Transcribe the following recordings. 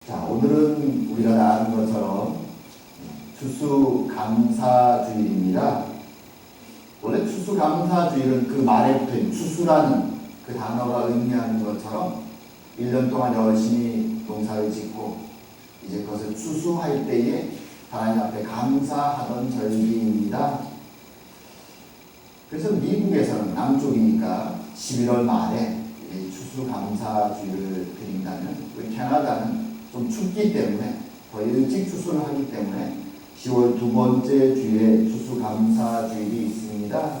자, 오늘은 우리가 다 아는 것처럼 추수감사주일입니다. 원래 추수감사주일은 그 말에 붙어있는 추수라는 그 단어가 의미하는 것처럼 1년 동안 열심히 농사를 짓고 이제 그것을 추수할 때에 하나님 앞에 감사하던 절기입니다. 그래서 미국에서는 남쪽이니까 11월 말에 추수감사주일을 드린다면 우리 캐나다는 좀 춥기 때문에 더 일찍 추수를 하기 때문에 10월 두 번째 주에 추수감사주일이 있습니다.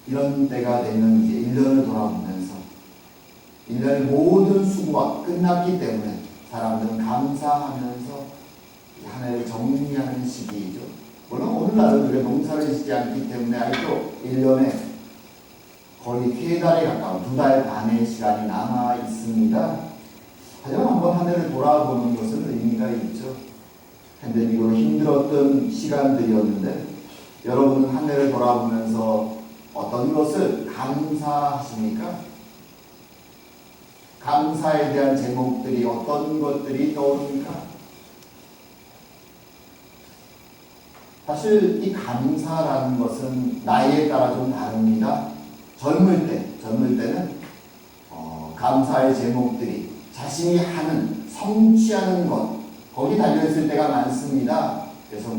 이런 때가 되면 이제 1년을 돌아보면서 1년의 모든 수고가 끝났기 때문에 사람들은 감사하면서 한 해를 정리하는 시기이죠. 물론 오늘날은 우리가 농사를 짓지 않기 때문에 아직도 1년에 거의 3달에 가까운 2달 반의 시간이 남아 있습니다. 하지만 한번 한 해를 돌아보는 것은 의미가 있죠. 팬데믹으로 힘들었던 시간들이었는데 여러분은 한 해를 돌아보면서 어떤 것을 감사하십니까? 감사에 대한 제목들이 어떤 것들이 떠오릅니까? 사실 이 감사라는 것은 나이에 따라 좀 다릅니다. 젊을 때는 감사의 제목들이 자신이 하는, 성취하는 것, 거기 달려있을 때가 많습니다. 그래서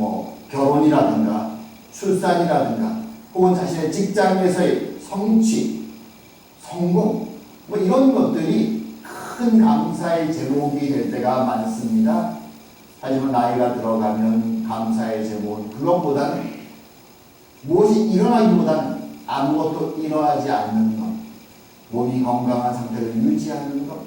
결혼이라든가 출산이라든가 혹은 자신의 직장에서의 성취, 성공 이런 것들이 큰 감사의 제목이 될 때가 많습니다. 하지만 나이가 들어가면 감사의 제목은 그것보다는 무엇이 일어나기보다는 아무것도 일어나지 않는 것, 몸이 건강한 상태를 유지하는 것,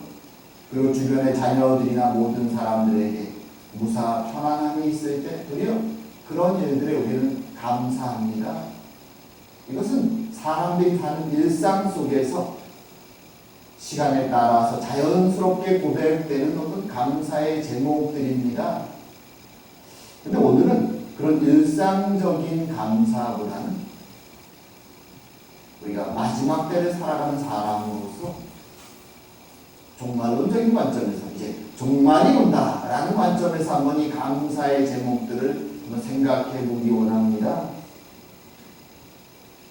그리고 주변의 자녀들이나 모든 사람들에게 무사 편안함이 있을 때 도리어 그런 일들에 우리는 감사합니다. 이것은 사람들이 사는 일상 속에서 시간에 따라서 자연스럽게 고백되는 어떤 감사의 제목들입니다. 근데 오늘은 그런 일상적인 감사보다는 우리가 마지막 때를 살아가는 사람으로서 종말론적인 관점에서 이제 종말이 온다라는 관점에서 한번 이 감사의 제목들을 한번 생각해 보기 원합니다.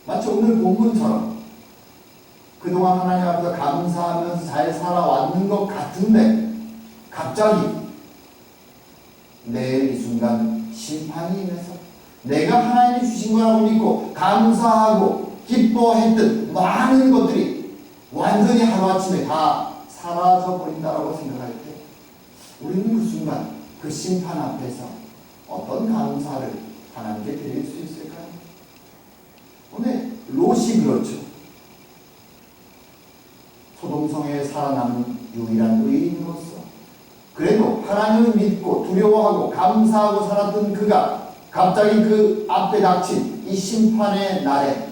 마치 오늘 본문처럼 그동안 하나님 앞에서 감사하면서 잘 살아왔는 것 같은데 갑자기 내일 이 순간 심판이 임해서 내가 하나님이 주신 거라고 믿고 감사하고 기뻐했던 많은 것들이 완전히 하루아침에 다 사라져버린다라고 생각할 때 우리는 그 순간 그 심판 앞에서 어떤 감사를 하나님께 드릴 수 있을까요? 오늘 롯이 그렇죠. 소돔성에 살아남은 유일한 의인으로서 그래도 하나님을 믿고 두려워하고 감사하고 살았던 그가 갑자기 그 앞에 닥친 이 심판의 날에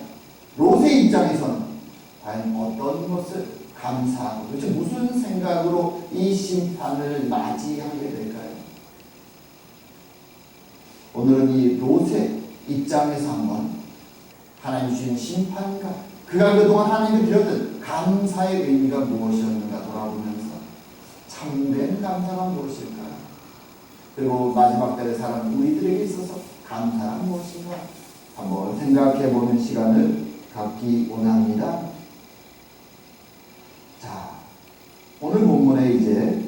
롯의 입장에서는 과연 어떤 것을 감사하고 도대체 무슨 생각으로 이 심판을 맞이하게 될까요? 오늘은 이 롯의 입장에서 한번 하나님 주신 심판과 그가 그동안 하나님께 드렸던 감사의 의미가 무엇이었는가 돌아보면서 참된 감사가 무엇일까? 그리고 마지막 때를 사는 우리들에게 있어서 감사가 무엇인가? 한번 생각해보는 시간을 갖기 원합니다. 자, 오늘 본문에 이제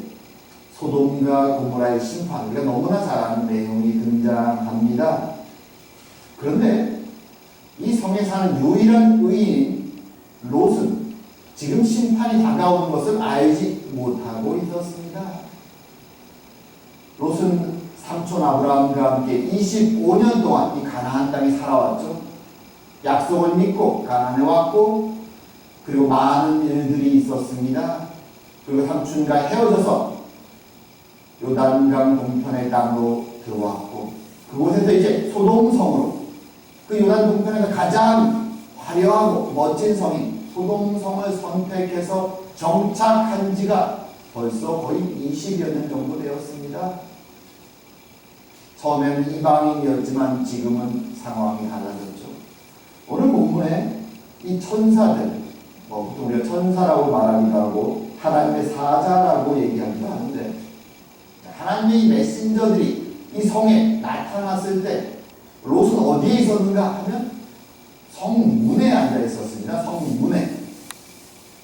소돔과 고모라의 심판, 우리가 너무나 잘 아는 내용이 등장합니다. 그런데 이 성에 사는 유일한 의인 롯은 지금 심판이 다가오는 것을 알지 못하고 있었습니다. 롯은 삼촌 아브라함과 함께 25년 동안 이 가나안 땅에 살아왔죠. 약속을 믿고 가나안에 왔고 그리고 많은 일들이 있었습니다. 그리고 삼촌과 헤어져서 요단강 동편의 땅으로 들어왔고 그곳에서 이제 소돔성으로 그 요단 동편에서 가장 화려하고 멋진 성인 소돔성을 선택해서 정착한 지가 벌써 거의 20여 년 정도 되었습니다. 처음에는 이방인이었지만 지금은 상황이 달라졌죠. 오늘 본문에 이 천사들, 보통 우리가 천사라고 말하기도 하고 하나님의 사자라고 얘기하기도 신저들이 이 성에 나타났을 때 롯은 어디에 있었는가 하면 성문에 앉아 있었습니다. 성문에.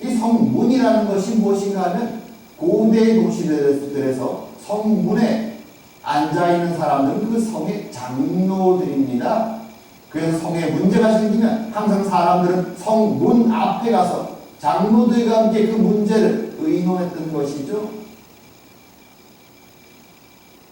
이 성문이라는 것이 무엇인가 하면 고대 도시들에서 성문에 앉아있는 사람들은 그 성의 장로들입니다. 그래서 성에 문제가 생기면 항상 사람들은 성문 앞에 가서 장로들과 함께 그 문제를 의논했던 것이죠.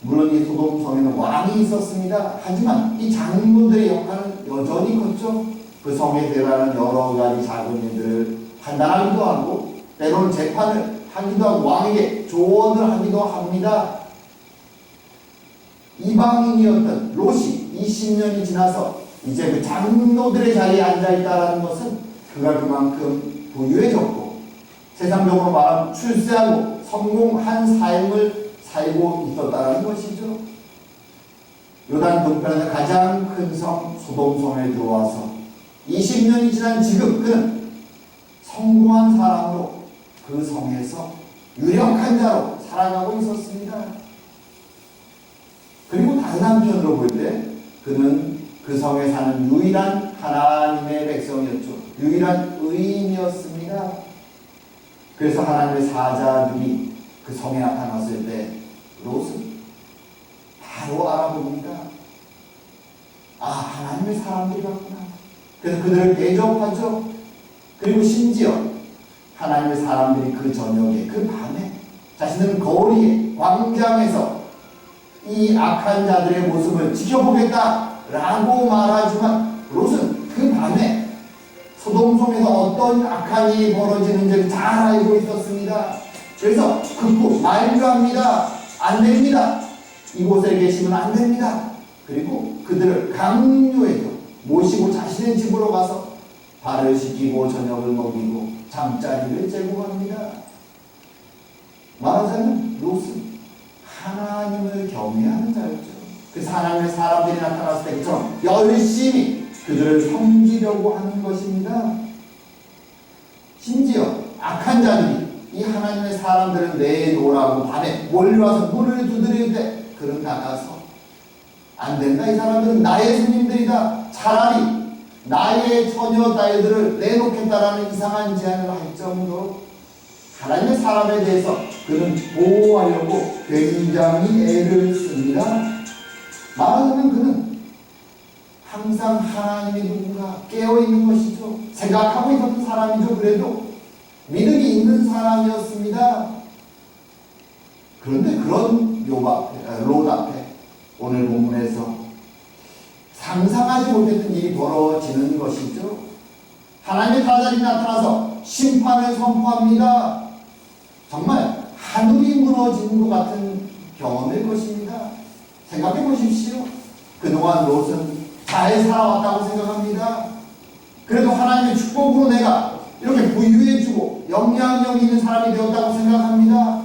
물론 이 소돔성에는 왕이 있었습니다. 하지만 이 장로들의 역할은 여전히 컸죠. 그 성에 대한 여러 가지 작은 일들을 판단하기도 하고 때로는 재판을 하기도 하고 왕에게 조언을 하기도 합니다. 이방인이었던 롯이 20년이 지나서 이제 그 장로들의 자리에 앉아있다는 것은 그가 그만큼 부유해졌고 세상적으로 말하면 출세하고 성공한 삶을 살고 있었다는 것이죠. 요단 동편에서 가장 큰 성 소돔성에 들어와서 20년이 지난 지금 그는 성공한 사람으로 그 성에서 유력한 자로 살아가고 있었습니다. 그리고 다른 한편으로 볼 때 그는 그 성에 사는 유일한 하나님의 백성이었죠. 유일한 의인이었습니다. 그래서 하나님의 사자들이 그 성에 나타났을 때 롯은 바로 알아봅니다. 아, 하나님의 사람들이 왔구나. 그래서 그들을 대접하죠. 그리고 심지어 하나님의 사람들이 그 저녁에 그 밤에 자신들은 거리에 광장에서 이 악한 자들의 모습을 지켜보겠다라고 말하지만 롯은 그 밤에 소돔성에서 어떤 악한 일이 벌어지는지를 잘 알고 있었습니다. 그래서 극구 만류합니다. 안 됩니다. 이곳에 계시면 안 됩니다. 그리고 그들을 강요해서 모시고 자신의 집으로 가서 발을 씻기고 저녁을 먹이고 잠자리를 제공합니다. 말하자면 롯은 하나님을 경외하는 자였죠. 그래서 하나님의 사람들이 나타났을 때 그처럼 열심히 그들을 섬기려고 하는 것입니다. 심지어 악한 자들이 이 하나님의 사람들을 내놓으라고 밤에 몰려와서 문을 두드릴 때 그는 나가서 안 된다. 이 사람들은 나의 손님들이다. 차라리 나의 처녀 딸들을 내놓겠다라는 이상한 제안을 할 정도로 하나님의 사람에 대해서 그는 보호하려고 굉장히 애를 씁니다. 말하자면 그는 항상 하나님이 누군가 깨어있는 것이죠. 생각하고 있었던 사람이죠. 그래도 믿음이 있는 사람이었습니다. 그런데 그런 롯 앞에 오늘 본문에서 상상하지 못했던 일이 벌어지는 것이죠. 하나님의 사자들이 나타나서 심판을 선포합니다. 정말 하늘이 무너지는 것 같은 경험일 것입니다. 생각해 보십시오. 그동안 롯은 잘 살아왔다고 생각합니다. 그래도 하나님의 축복으로 내가 이렇게 부유해지고 영향력 있는 사람이 되었다고 생각합니다.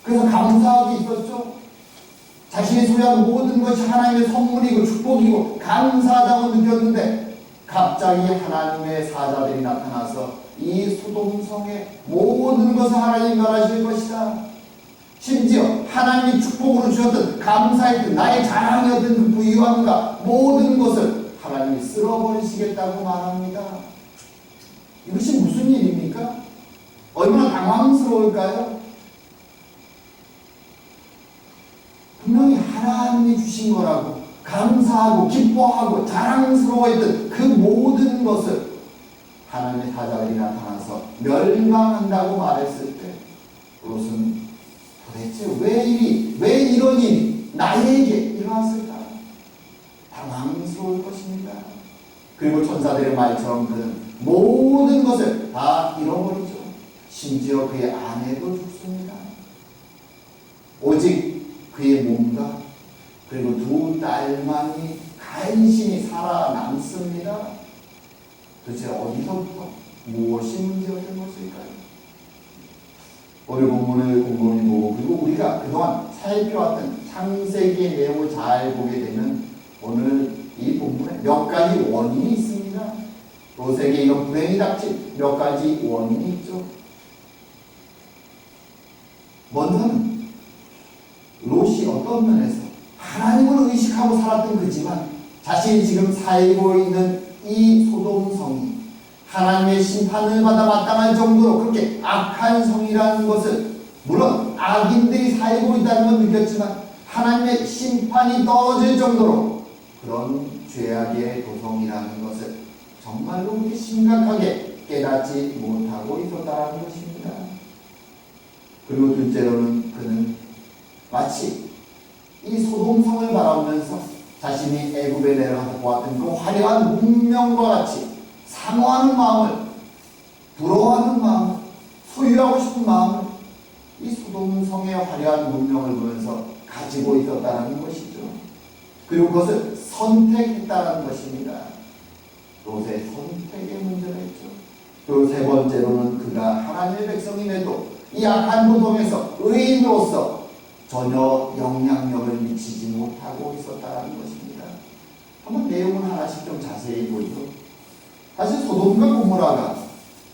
그래서 감사하게 있었죠. 자신이 소유한 모든 것이 하나님의 선물이고 축복이고 감사하다고 느꼈는데 갑자기 하나님의 사자들이 나타나서 이 소돔성의 모든 것을 하나님 말하실 것이다. 심지어 하나님이 축복으로 주셨던 감사했던 나의 자랑이었던 그 부유함과 모든 것을 하나님이 쓸어버리시겠다고 말합니다. 이것이 무슨 일입니까? 얼마나 당황스러울까요? 분명히 하나님이 주신 거라고 감사하고 기뻐하고 자랑스러워했던 그 모든 것을 하나님의 사자들이 나타나서 멸망한다고 말했을 때 롯은 도대체 왜 이런 일이 나에게 일어났을까? 당황스러울 것입니다. 그리고 천사들의 말처럼 그는 모든 것을 다 잃어버리죠. 심지어 그의 아내도 죽습니다. 오직 그의 몸과 그리고 두 딸만이 간신히 살아남습니다. 도대체 어디서부터 무엇이 문제가 된 것일까요? 오늘 본문을 곰곰이 보고 그리고 우리가 그동안 살펴왔던 창세기의 내용을 잘 보게 되면 오늘 이 본문에 몇 가지 원인이 있습니다. 롯에게 이런 불행이 닥친 몇 가지 원인이 있죠. 먼저는 롯이 어떤 면에서 하나님을 의식하고 살았던 그지만 자신이 지금 살고 있는 이 소돔 성이 하나님의 심판을 받아 마땅할 정도로 그렇게 악한 성이라는 것을, 물론 악인들이 살고 있다는 건 느꼈지만 하나님의 심판이 떨어질 정도로 그런 죄악의 도성이라는 것을 정말로 그렇게 심각하게 깨닫지 못하고 있었다는 것입니다. 그리고 둘째로는 그는 마치 이 소돔성을 바라보면서 자신이 애굽에 내려가서 보았던 그 화려한 문명과 같이 사모하는 마음을, 부러워하는 마음을, 소유하고 싶은 마음을 이 소돔성의 화려한 문명을 보면서 가지고 있었다는 것이죠. 그리고 그것을 선택했다는 것입니다. 롯의 선택의 문제가 있죠. 그리고 세 번째로는 그가 하나님의 백성임에도 이 악한 도동에서 의인으로서 전혀 영향력을 미치지 못하고 있었다는 것입니다. 한번 내용을 하나씩 좀 자세히 보죠. 사실 소돔과 고모라가,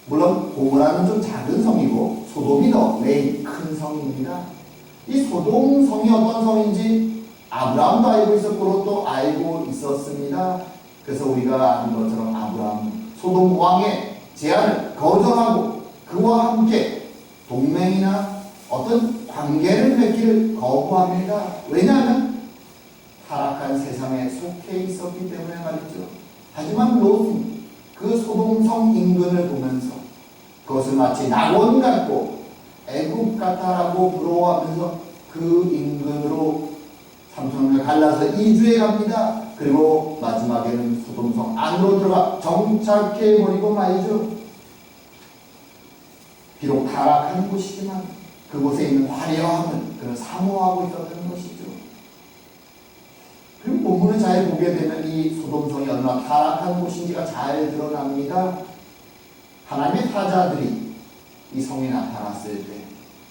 물론 고모라는 좀 작은 성이고 소돔이 더 메인 큰 성입니다. 이 소돔 성이 어떤 성인지 아브라함도 알고 있었고 롯도 알고 있었습니다. 그래서 우리가 아는 것처럼 아브라함은 소돔 왕의 제안을 거절하고 그와 함께 동맹이나 어떤 관계를 맺기를 거부합니다. 왜냐하면 타락한 세상에 속해 있었기 때문에 말이죠. 하지만 롯은 그 소돔성 인근을 보면서 그것을 마치 낙원 같고 애굽 같다라고 부러워하면서 그 인근으로 삼손을 갈라서 이주해 갑니다. 그리고 마지막에는 소돔성 안으로 들어가 정착해버리고 말이죠. 비록 타락한 곳이지만 그곳에 있는 화려함을 그는 사모하고 있었던 것이죠. 그리고 본문을 잘 보게 되면 이 소돔성이 얼마나 타락한 곳인지가 잘 드러납니다. 하나님의 사자들이 이 성에 나타났을 때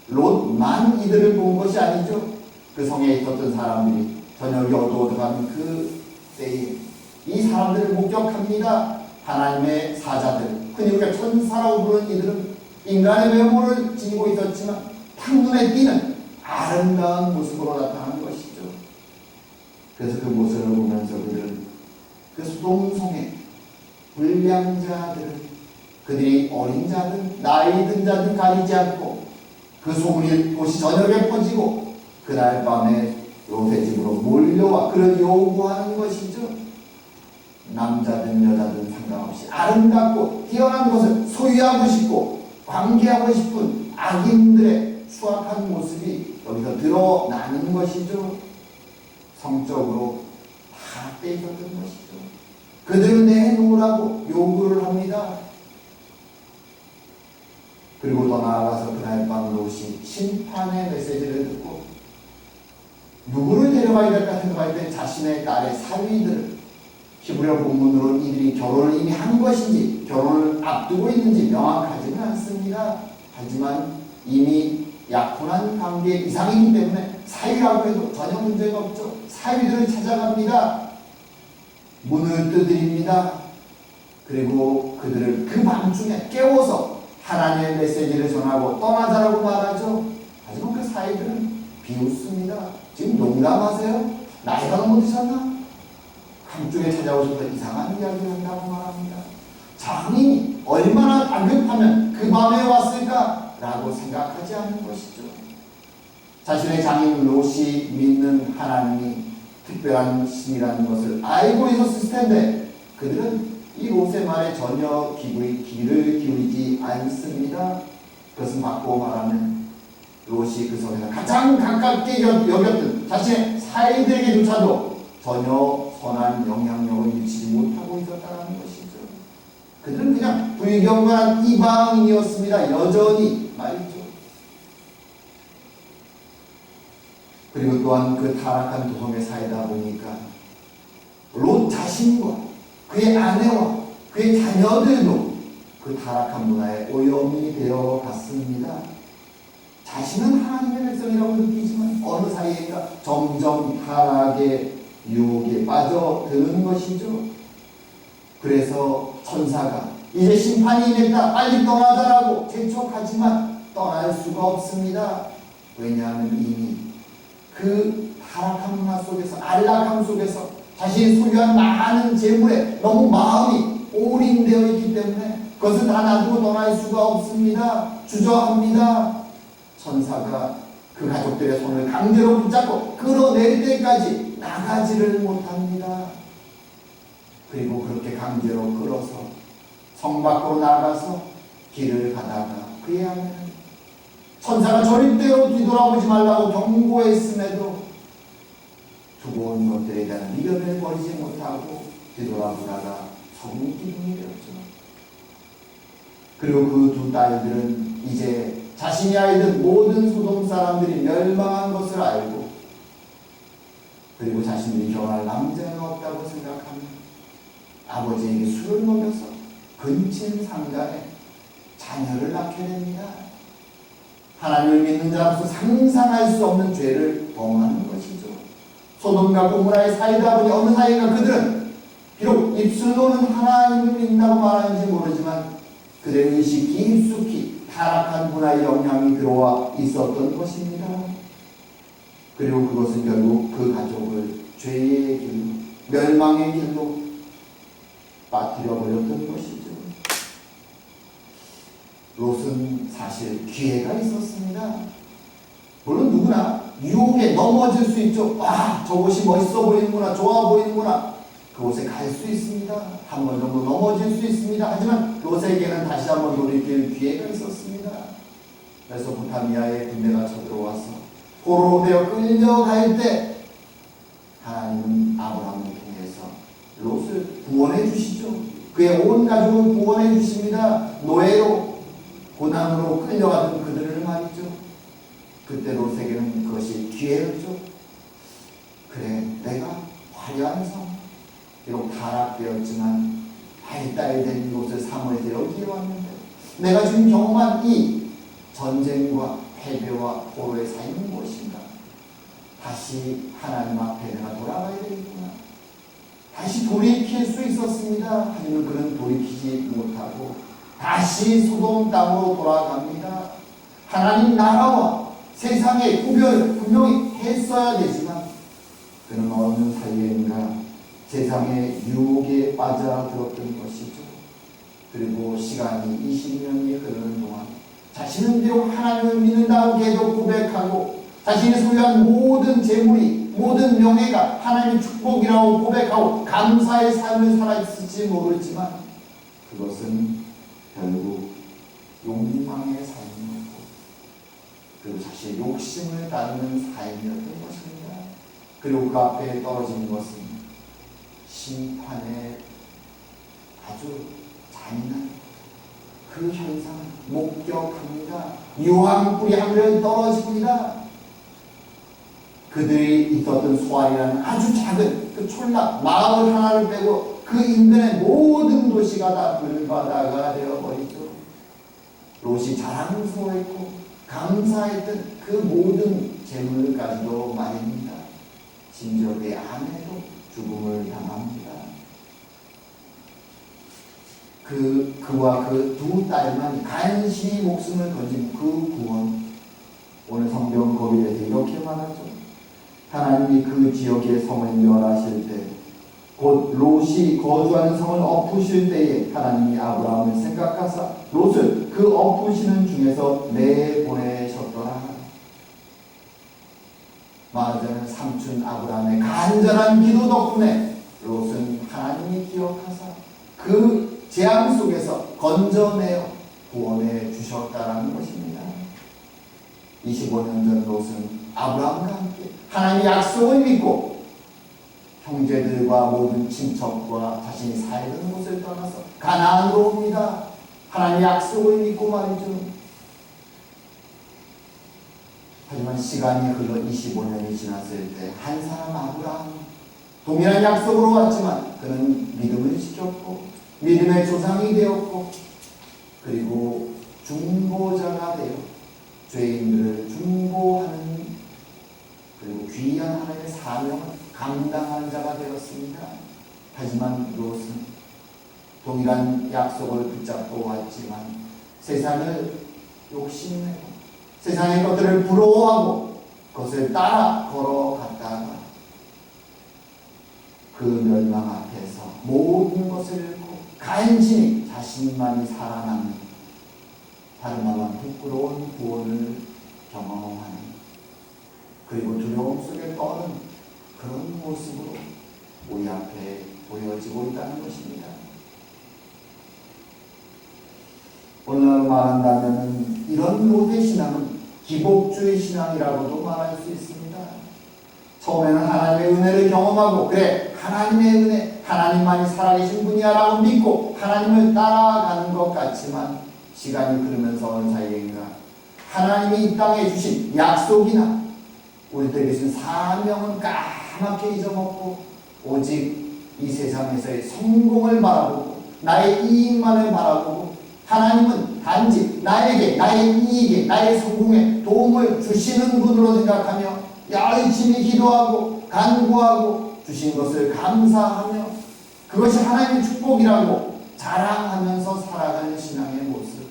롯만 이들을 본 것이 아니죠. 그 성에 있었던 사람들이 저녁이 어두워져가는 그 때에 이 사람들을 목격합니다. 하나님의 사자들, 흔히 우리가 천사라고 부르는 이들은 인간의 외모를 지니고 있었지만 탁 눈에 띄는 아름다운 모습으로 나타난 것이죠. 그래서 그 모습을 보면서 그들은 그 소돔성의 불량자들을, 그들이 어린 자든 나이 든 자든 가리지 않고 그 소문이 도시 전역에 퍼지고 그날 밤에 롯의 집으로 몰려와 그를 요구하는 것이죠. 남자든 여자든 상관없이 아름답고 뛰어난 것을 소유하고 싶고 관계하고 싶은 악인들의 추악한 모습이 여기서 드러나는 것이죠. 성적으로 타락되어 있었던 것이죠. 그들을 내놓으라고 요구를 합니다. 그리고 더 나아가서 그날 밤 롯이 심판의 메시지를 듣고 누구를 데려가야 될까 생각할 때 자신의 딸의 사위들을, 히브리어 본문으로 이들이 결혼을 이미 한 것인지 결혼을 앞두고 있는지 명확하지는 않습니다. 하지만 이미 약혼한 관계 이상이기 때문에 사위라고 해도 전혀 문제가 없죠. 사위들을 찾아갑니다. 문을 두드립니다. 그리고 그들을 그 밤중에 깨워서 하나님의 메시지를 전하고 떠나자라고 말하죠. 하지만 그 사위들은 비웃습니다. 지금 농담하세요? 나이가 너무 드셨나? 감쪽에 찾아오셔서 이상한 이야기를 한다고 말합니다. 장인이 얼마나 다급하면 그 밤에 왔을까? 라고 생각하지 않는 것이죠. 자신의 장인 롯이 믿는 하나님이 특별한 신이라는 것을 알고 있었을 텐데 그들은 이 롯의 말에 전혀 귀를 기울이지 않습니다. 그것은 바꾸어 말하면 롯이 그 성에서 가장 가깝게 여겼던 자신의 사이들에게조차도 전혀 선한 영향력을 미치지 못하고 있었다는 것이죠. 그들은 그냥 불경건한 이방인이었습니다. 여전히 말이죠. 그리고 또한 그 타락한 도성에 살다 보니까 롯 자신과 그의 아내와 그의 자녀들도 그 타락한 문화에 오염이 되어 갔습니다. 자신은 하나님의 백성이라고 느끼지만 어느 사이인가 점점 타락의 유혹에 빠져드는 것이죠. 그래서 천사가 이제 심판이 임했다, 빨리 떠나자라고 재촉하지만 떠날 수가 없습니다. 왜냐하면 이미 그 타락한 문화 속에서, 안락함 속에서 자신이 소유한 많은 재물에 너무 마음이 올인되어 있기 때문에 그것을 다 놔두고 떠날 수가 없습니다. 주저합니다. 천사가 그 가족들의 손을 강제로 붙잡고 끌어낼 때까지 나가지를 못합니다. 그리고 그렇게 강제로 끌어서 성 밖으로 나가서 길을 가다가 그의 아내는 천사가 절대로 뒤돌아보지 말라고 경고했음에도 두고 온 것들에 대한 미련을 버리지 못하고 뒤돌아보다가 소금 기둥이 되었죠. 그리고 그 두 딸들은 이제 자신이 알던 모든 소돔 사람들이 멸망한 것을 알고, 그리고 자신들이 결혼할 남자는 없다고 생각하며 아버지에게 술을 먹여서 근친 상간에 자녀를 낳게 됩니다. 하나님을 믿는 자로서 상상할 수 없는 죄를 범하는 것이죠. 소돔과 고모라의 사이다 보니 어느 사이인가 그들은 비록 입술로는 하나님을 믿는다고 말하는지 모르지만 그들의 의식 깊숙이 타락한 문화의 영향이 들어와 있었던 것입니다. 그리고 그것은 결국 그 가족을 죄의 길로, 멸망의 길로 빠뜨려 버렸던 것이죠. 롯은 사실 기회가 있었습니다. 물론 누구나 유혹에 넘어질 수 있죠. 아, 저곳이 멋있어 보이는구나, 좋아 보이는구나. 그곳에 갈 수 있습니다. 한 번 정도 넘어질 수 있습니다. 하지만 롯에게는 다시 한번 돌이킬 기회가 있었습니다. 메소포타미아의 군대가 쳐들어와서 포로로 되어 끌려갈 때 하나님은 아브라함을 통해서 롯을 구원해 주시죠. 그의 온 가족을 구원해 주십니다. 노예로 고난으로 끌려가던 그들을 말이죠. 그때 롯에게는 그것이 기회였죠. 그래, 내가 화려한 성, 비록 타락되었지만 발달된 롯을 사모해서 여기에 왔는데 내가 지금 경험한 이 전쟁과 패배와 포로의 삶이 무엇인가? 다시 하나님 앞에 내가 돌아가야 되겠구나. 다시 돌이킬 수 있었습니다. 하지만 그는 돌이키지 못하고 다시 소돔 땅으로 돌아갑니다. 하나님 나라와 세상의 구별을 분명히 했어야 되지만 그는 어느 사이인가 세상의 유혹에 빠져들었던 것이죠. 그리고 시간이 20년이 흐르는 동안 자신은 비록 하나님을 믿는다고 계속 고백하고 자신이 소유한 모든 재물이, 모든 명예가 하나님의 축복이라고 고백하고 감사의 삶을 살아있을지 모르지만 그것은 결국 욕망의 삶이었고 그리고 자신의 욕심을 따르는 삶이었던 것입니다. 그리고 그 앞에 떨어진 것은 심판의 아주 잔인한 그 현상을 목격합니다. 유황불이 하늘에 떨어집니다. 그들이 있었던 소알이라는 아주 작은 그 촌락 마을 하나를 빼고 그 인근의 모든 도시가 다 불바다가 되어버리죠. 롯이 자랑스러워했고 감사했던 그 모든 재물까지도 말입니다. 심지어 그의 아내도 죽음을 당합니다. 그와 그 두 딸만 간신히 목숨을 건진 그 구원, 오늘 성경 거기에서 이렇게 말하죠. 하나님이 그 지역의 성을 멸하실 때, 곧 롯이 거주하는 성을 엎으실 때에 하나님이 아브라함을 생각하사 롯을 그 엎으시는 중에서 내보내셨더라. 말하자면 삼촌 아브라함의 간절한 기도 덕분에 롯은 하나님이 기억하사 그 재앙 속에서 건져내어 구원해 주셨다라는 것입니다. 25년 전 롯은 아브라함과 함께 하나님의 약속을 믿고 형제들과 모든 친척과 자신이 살던 곳을 떠나서 가나안으로 옵니다. 하나님의 약속을 믿고 말이죠. 하지만 시간이 흘러 25년이 지났을 때 한 사람 아브라함 동일한 약속으로 왔지만 그는 믿음을 지켰고 믿음의 조상이 되었고 그리고 중보자가 되어 죄인들을 중보하는 그리고 귀한 하나님의 사명을 감당한 자가 되었습니다. 하지만 롯은 동일한 약속을 붙잡고 왔지만 세상을 욕심내고 세상의 것들을 부러워하고 그것을 따라 걸어갔다가 그 멸망 앞에서 모든 것을 잃고 간신히 자신만이 살아남는, 다른 말로 부끄러운 구원을 경험하는, 그리고 두려움 속에 떠는 그런 모습으로 우리 앞에 보여지고 있다는 것입니다. 오늘날 말한다면 이런 롯의 신앙은 기복주의 신앙이라고도 말할 수 있습니다. 처음에는 하나님의 은혜를 경험하고, 그래 하나님의 은혜, 하나님만이 살아계신 분이야 라고 믿고 하나님을 따라가는 것 같지만, 시간이 흐르면서 어느 사이인가 하나님이 이 땅에 주신 약속이나 우리들에게 주신 사명은 까맣게 잊어먹고 오직 이 세상에서의 성공을 바라보고 나의 이익만을 바라보고, 하나님은 단지 나에게, 나의 이익에, 나의 성공에 도움을 주시는 분으로 생각하며 열심히 기도하고 간구하고 주신 것을 감사하며 그것이 하나님의 축복이라고 자랑하면서 살아가는 신앙의 모습,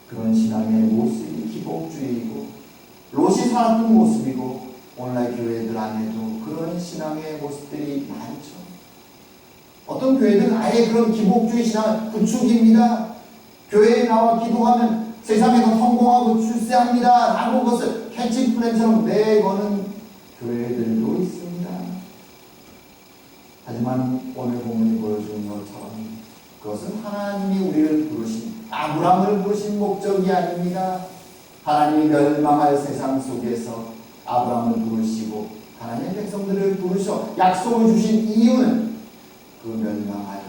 그런 신앙의 모습이 기복주의이고 롯이 살았던 모습이고, 오늘날 교회들 안에도 그런 신앙의 모습들이 많죠. 어떤 교회들은 아예 그런 기복주의 신앙을 부추깁니다. 교회에 나와 기도하면 세상에서 성공하고 출세합니다 라고 그것을 캐치플랜처럼 내거는 교회들도 있습니다. 하지만 오늘 본문이 보여주는 것처럼 그것은 하나님이 우리를 부르신, 아브라함을 부르신 목적이 아닙니다. 하나님이 멸망할 세상 속에서 아브라함을 부르시고 하나님의 백성들을 부르셔 약속을 주신 이유는 그 멸망하여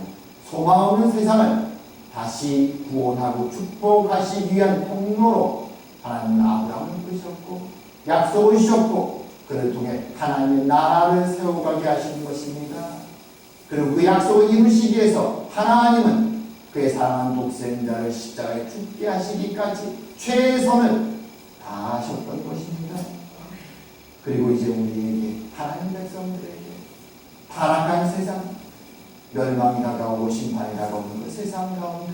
소망 없는 세상을 다시 구원하고 축복하시기 위한 통로로 하나님은 아브라함을 부르셨고 약속을 주셨고, 그를 통해 하나님의 나라를 세워가게 하신 것입니다. 그리고 그 약속을 이루시기 위해서 하나님은 그의 사랑하는 독생자를 십자가에 죽게 하시기까지 최선을 다하셨던 것입니다. 그리고 이제 우리에게, 하나님 백성들에게 타락한 세상, 멸망이 다가오고 심판이 다가오는 그 세상 가운데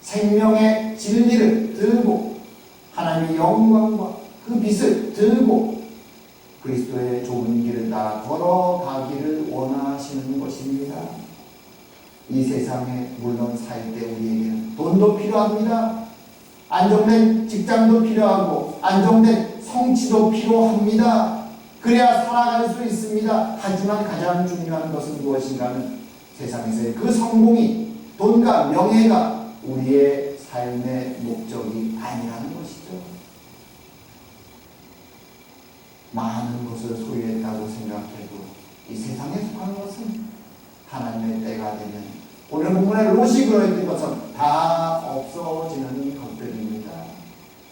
생명의 진리를 들고 하나님의 영광과 그 빛을 들고 그리스도의 좁은 길을 따라 걸어가기를 원하시는 것입니다. 이 세상에 물론 살 때 우리에게는 돈도 필요합니다. 안정된 직장도 필요하고 안정된 성취도 필요합니다. 그래야 살아갈 수 있습니다. 하지만 가장 중요한 것은 무엇인가 하면 세상에서의 그 성공이, 돈과 명예가 우리의 삶의 목적이 아니라는 것이죠. 많은 것을 소유했다고 생각해도 이 세상에 속한 것은 하나님의 때가 되면, 오늘 본문에 롯이 그러했던 것처럼 다 없어지는 것들입니다.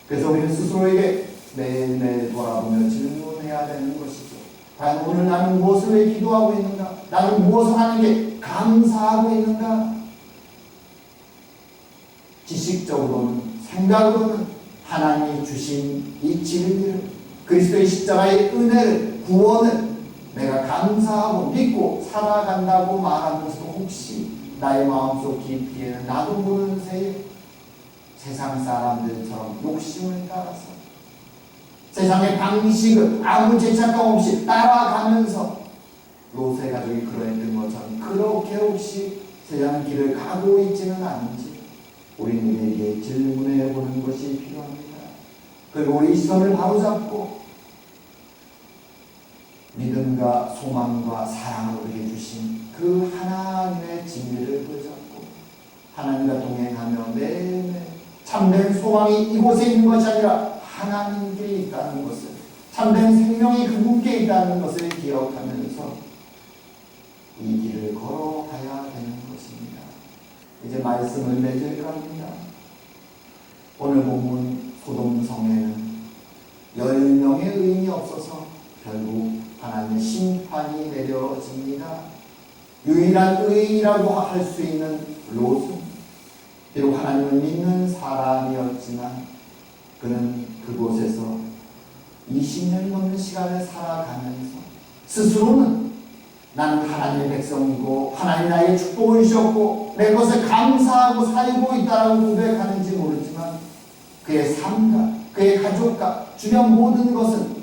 그래서 우리는 스스로에게 매일매일 돌아보며 질문해야 되는 것이죠. 과연 오늘 나는 무엇을 위해 기도하고 있는가? 나는 무엇을 하는게 감사하고 있는가? 지식적으로는, 생각으로는 하나님이 주신 이 진리를, 그리스도의 십자가의 은혜를, 구원을 내가 감사하고 믿고 살아간다고 말하면서도 혹시 나의 마음속 깊이에는 나도 모르는 새에 세상 사람들처럼 욕심을 따라서 세상의 방식을 아무 죄책감 없이 따라가면서 롯의 가족이 그러했던 것처럼 그렇게 혹시 세상 길을 가고 있지는 않은지 우리에게 질문해 보는 것이 필요합니다. 그리고 우리 시선을 바로잡고 믿음과 소망과 사랑을 우리에게 주신 그 하나님의 진리를 붙잡고 하나님과 동행하며 매일매일 참된 소망이 이곳에 있는 것이 아니라 하나님께 있다는 것을, 참된 생명이 그분께 있다는 것을 기억하면서 이 길을 걸어가야 되는 것입니다. 이제 말씀을 맺을까 합니다. 오늘 본문 소돔성에는 10명의 의인이 없어서 결국 하나님의 심판이 내려집니다. 유일한 의인이라고 할 수 있는 롯은 비록 하나님을 믿는 사람이었지만 그는 그곳에서 20년이 넘는 시간을 살아가면서 스스로는 나는 하나님의 백성이고 하나님 나에게 축복을 주셨고 내 것을 감사하고 살고 있다고 고백하는지 모르지만 그의 삶과 그의 가족과 주변 모든 것은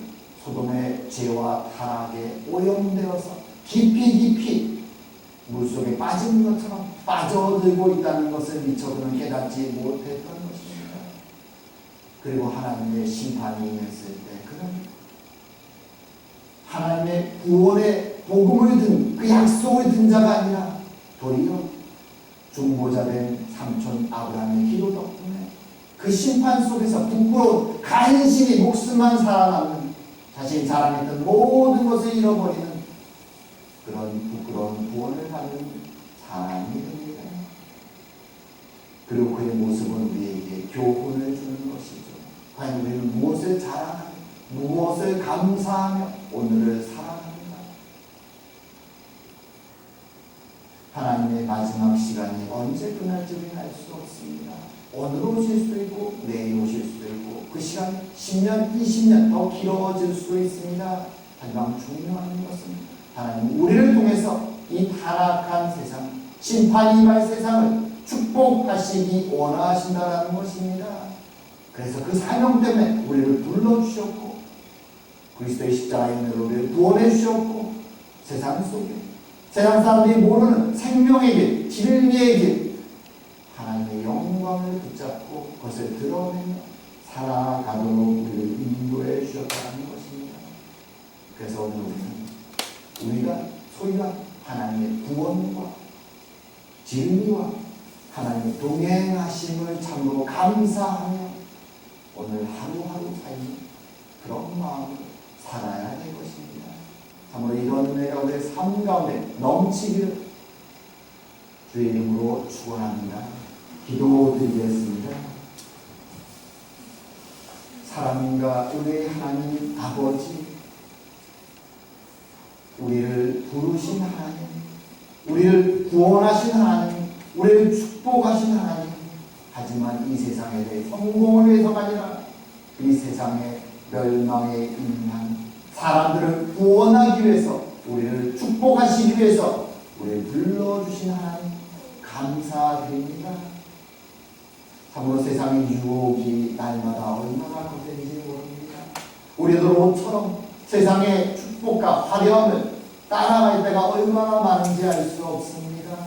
소돔의 죄와 타락에 오염되어서 깊이 물속에 빠진 것처럼 빠져들고 있다는 것을 미처 그는 깨닫지 못했던 것입니다. 그리고 하나님의 심판이 임했을 때 그는 하나님의 구원의 복음을 든 그 약속을 든 자가 아니라 도리어 중보자된 삼촌 아브라함의 기도 덕분에 그 심판 속에서 부끄러운 간신히 목숨만 살아남는, 자신이 자랑했던 모든 것을 잃어버리는 그런 부끄러운 구원을 받는 사람이 됩니다. 그리고 그의 모습은 우리에게 교훈을 주는 것이죠. 과연 우리는 무엇을 자랑하며 무엇을 감사하며 오늘을 살아갑니다. 하나님의 마지막 시간이 언제 끝날지 우리는 알 수 없습니다. 오늘 오실 수도 있고 내일 오실 수도 있고 그 시간 10년, 20년 더 길어질 수도 있습니다. 하지만 중요한 것은 하나님 우리를 통해서 이 타락한 세상, 심판이 임할 세상을 축복하시기 원하신다는 것입니다. 그래서 그 사명 때문에 우리를 불러주셨고 그리스도의 십자가의 은혜로 우리를 구원해 주셨고 세상 속에 세상 사람들이 모르는 생명의 길, 진리의 길, 하나님의 영광을 붙잡고 그것을 드러내며 살아가도록 우리를 인도해 주셨다는 것입니다. 그래서 오늘 우리는 우리가 소유한 하나님의 구원과 진리와 하나님의 동행하심을 참으로 감사하며 오늘 하루하루 삶을 그런 마음으로 살아야 될 것입니다. 참으로 이런 은혜가 우리의 삶 가운데 넘치기를 주의 이름으로 축원합니다. 기도드리겠습니다. 사랑과 은혜의 하나님 아버지, 우리를 부르신 하나님, 우리를 구원하신 하나님, 우리를 축복하신 하나님, 하지만 이 세상에 대해 성공을 위해서가 아니라 이 세상의 멸망에 있는 사람들을 구원하기 위해서, 우리를 축복하시기 위해서 우리를 불러주신 하나님 감사드립니다. 참으로 세상의 유혹이 날마다 얼마나 거센지 모릅니다. 우리도 로처럼 세상의 축복과 화려함을 따라갈 때가 얼마나 많은지 알 수 없습니다.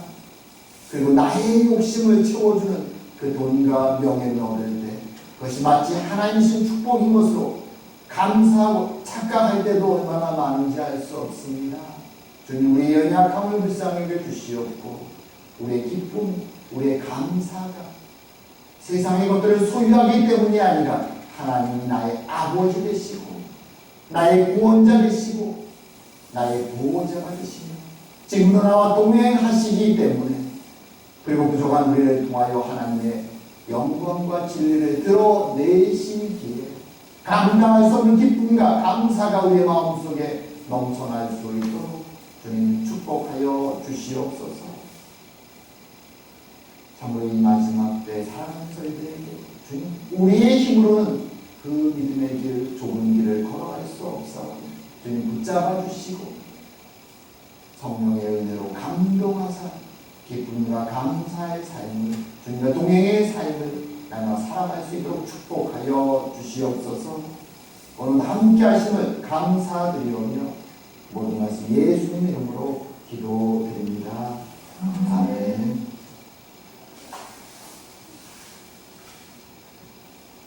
그리고 나의 욕심을 채워주는 그 돈과 명예를 얻을 때 그것이 마치 하나님이신 축복인 것으로 감사하고 착각할 때도 얼마나 많은지 알 수 없습니다. 주님, 우리의 연약함을 불쌍하게 주시옵고 우리의 기쁨, 우리의 감사가 세상의 것들을 소유하기 때문이 아니라 하나님이 나의 아버지 되시고 나의 구원자 되시고 나의 보호자가 되시며 지금도 나와 동행하시기 때문에 그리고 부족한 우리를 통하여 하나님의 영광과 진리를 드러내시기에 감당할 수 없는 기쁨과 감사가 우리의 마음속에 넘쳐날 수 있도록 주님 축복하여 주시옵소서. 참으로 이 마지막 때 사랑하는 저희들에게 주님 우리의 힘으로는 그 믿음의 길, 좁은 길을 걸어갈 수 없사오니 주님 붙잡아 주시고 성령의 은혜로 감동하사 기쁨과 감사의 삶을 주님과 동행의 삶을 날마다 살아갈 수 있도록 축복하여 주시옵소서. 오늘 함께 하심을 감사드리오며 모든 말씀 예수님 이름으로 기도드립니다. 아멘.